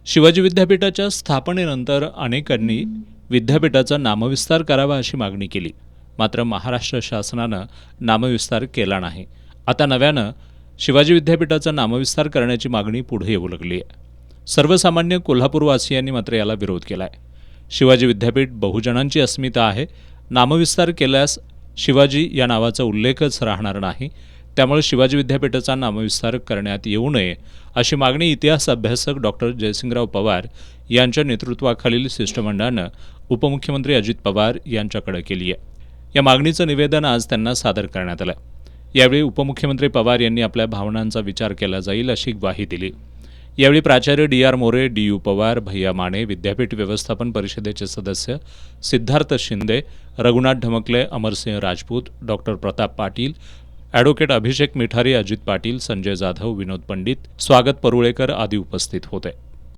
शिवाजी विद्यापीठाच्या स्थापनेनंतर अनेकांनी विद्यापीठाचा नामविस्तार करावा अशी मागणी केली. मात्र महाराष्ट्र शासनानं नामविस्तार केला नाही. आता नव्यानं शिवाजी विद्यापीठाचा नामविस्तार करण्याची मागणी पुढे येऊ लागली आहे. सर्वसामान्य कोल्हापूरवासियांनी मात्र याला विरोध केला आहे. शिवाजी विद्यापीठ बहुजनांची अस्मिता आहे. नामविस्तार केल्यास शिवाजी या नावाचा उल्लेखच राहणार नाही. त्यामुळे शिवाजी विद्यापीठाचा नामविस्तार करण्यात येऊ नये अशी मागणी इतिहास अभ्यासक डॉक्टर जयसिंगराव पवार यांच्या नेतृत्वाखालील शिष्टमंडळानं उपमुख्यमंत्री अजित पवार यांच्याकडे केली आहे. या मागणीचं निवेदन आज त्यांना सादर करण्यात आलं. यावेळी उपमुख्यमंत्री पवार यांनी आपल्या भावनांचा विचार केला जाईल अशी ग्वाही दिली. यावेळी प्राचार्य डी.आर. मोरे, डी.यू. पवार, भैया माने, विद्यापीठ व्यवस्थापन परिषदेचे सदस्य सिद्धार्थ शिंदे, रघुनाथ ढमकले, अमरसिंह राजपूत, डॉक्टर प्रताप पाटील, ॲडव्होकेट अभिषेक मिठारी, अजित पाटील, संजय जाधव, विनोद पंडित, स्वागत परुळेकर आदी उपस्थित होते.